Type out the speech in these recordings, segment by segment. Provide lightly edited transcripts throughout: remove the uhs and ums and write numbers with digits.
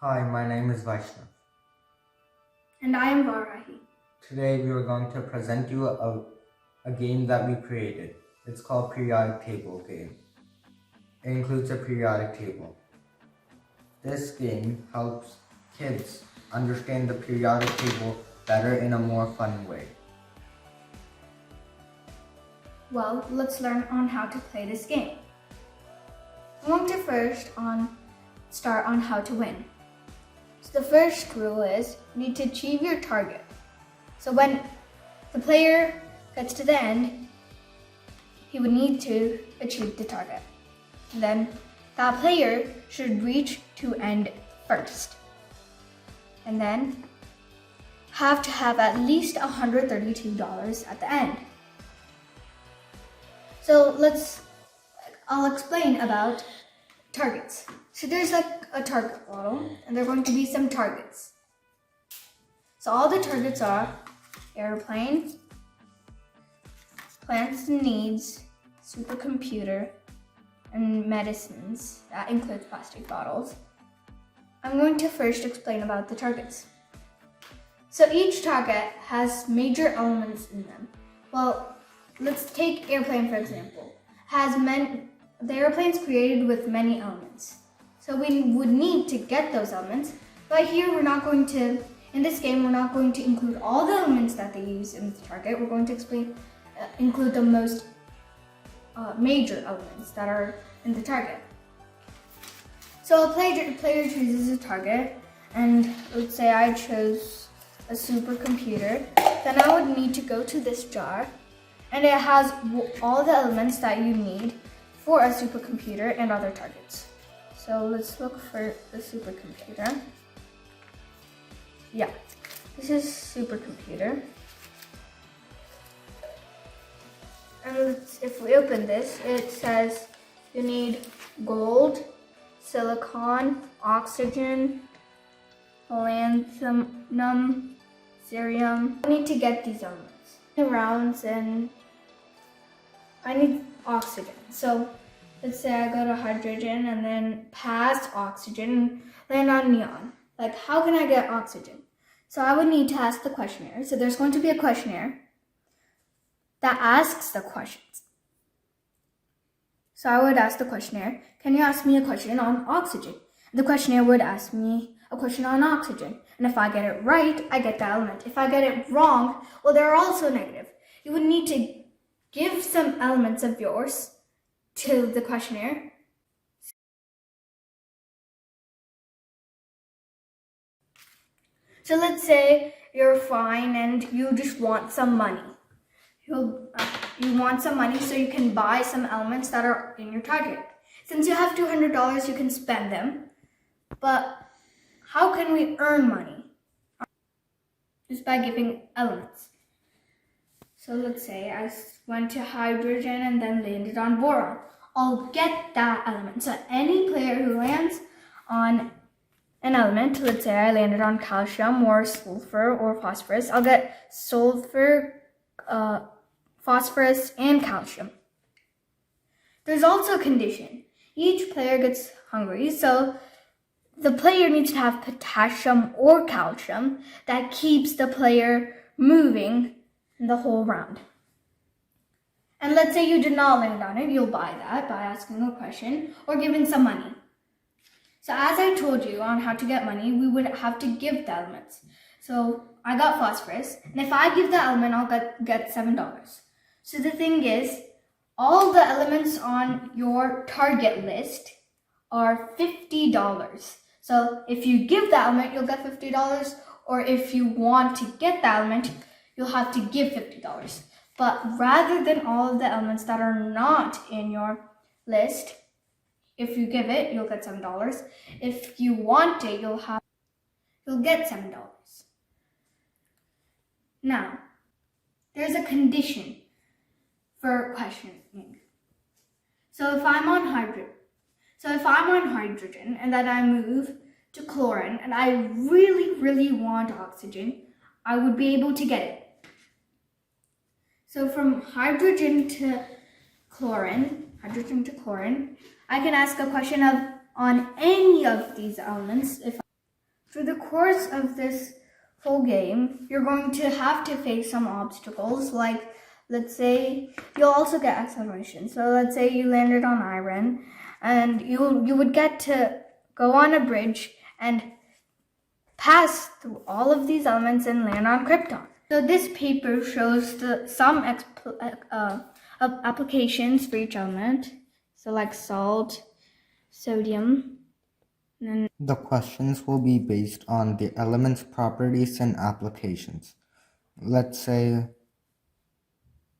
Hi, my name is Vaishnav. And I am Vaaraahi. Today we are going to present you a game that we created. It's called Periodic Table Game. It includes a periodic table. This game helps kids understand the periodic table better in a more fun way. Well, let's learn on how to play this game. I'm going to first start on how to win. So the first rule is you need to achieve your target. So when the player gets to the end, he would need to achieve the target. And then that player should reach to end first. And then have to have at least $132 at the end. So I'll explain about targets. So there's like a target model, and there are going to be some targets. So all the targets are airplane, plants and needs, supercomputer, and medicines. That includes plastic bottles. I'm going to first explain about the targets. So each target has major elements in them. Well, let's take airplane for example. The airplane's created with many elements. So we would need to get those elements, but here in this game, we're not going to include all the elements that they use in the target. We're going to include the most major elements that are in the target. So a player chooses a target, and let's say I chose a supercomputer. Then I would need to go to this jar, and it has all the elements that you need for a supercomputer and other targets. So let's look for the supercomputer. Yeah, this is supercomputer. And if we open this, it says you need gold, silicon, oxygen, palladium, cerium. I need to get these elements. Rounds, and I need oxygen. So let's say I go to hydrogen and then past oxygen, land on neon. Like, how can I get oxygen? So I would need to ask the questionnaire. So there's going to be a questionnaire that asks the questions. So I would ask the questionnaire, can you ask me a question on oxygen? The questionnaire would ask me a question on oxygen. And if I get it right, I get the element. If I get it wrong, well, they're also negative. You would need to give some elements of yours to the questionnaire. So let's say you're fine and you just want some money. You want some money so you can buy some elements that are in your target. Since you have $200, you can spend them. But how can we earn money? Just by giving elements. So let's say I went to hydrogen and then landed on boron. I'll get that element. So any player who lands on an element, let's say I landed on calcium or sulfur or phosphorus, I'll get sulfur, phosphorus, and calcium. There's also a condition. Each player gets hungry, so the player needs to have potassium or calcium that keeps the player moving the whole round. And let's say you did not land on it, you'll buy that by asking a question or giving some money. So as I told you on how to get money, we would have to give the elements. So I got phosphorus, and if I give the element, I'll get $7. So the thing is, all the elements on your target list are $50. So if you give the element, you'll get $50, or if you want to get the element, you'll have to give $50. But rather than all of the elements that are not in your list, if you give it, you'll get $7. If you want it, you'll get $7. Now, there's a condition for questioning. So if I'm on hydrogen and then I move to chlorine and I really, really want oxygen, I would be able to get it. So from hydrogen to chlorine, I can ask a question on any of these elements. Through the course of this full game, you're going to have to face some obstacles, like let's say you'll also get acceleration. So let's say you landed on iron and you would get to go on a bridge and pass through all of these elements and land on krypton. So this paper shows some applications for each element. So like salt, sodium, and then The questions will be based on the element's properties and applications. Let's say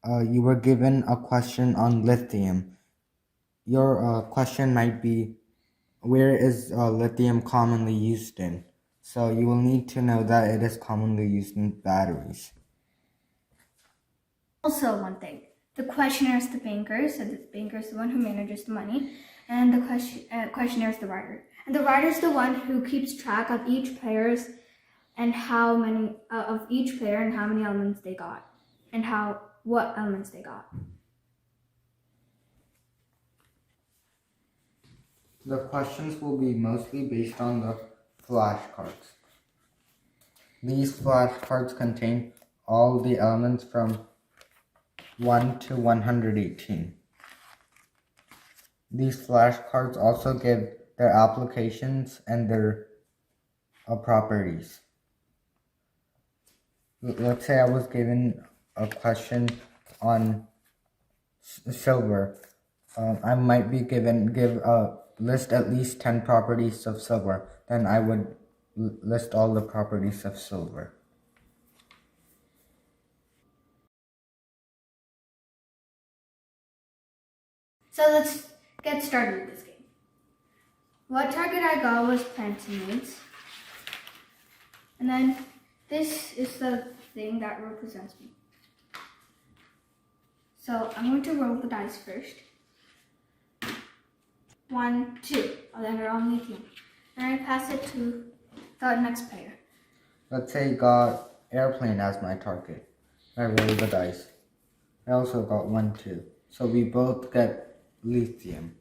you were given a question on lithium. Your question might be, where is lithium commonly used in? So you will need to know that it is commonly used in batteries. also one thing. The questionnaire is the banker, so the banker is the one who manages the money, and the questionnaire is the writer. And the writer is the one who keeps track of each player's and how many of each player and how many elements they got, and what elements they got. The questions will be mostly based on the flashcards. These flashcards contain all the elements from 1 to 118. These flashcards also give their applications and their properties. Let's say I was given a question on silver. I might be give list at least 10 properties of silver. Then I would list all the properties of silver. So let's get started with this game. What target I got was plantimates. And then this is the thing that represents me. So I'm going to roll the dice first. 1, 2. I'll land it on lithium. Then I pass it to the next player. Let's say I got airplane as my target. I roll the dice. I also got 1, 2. So we both get lithium.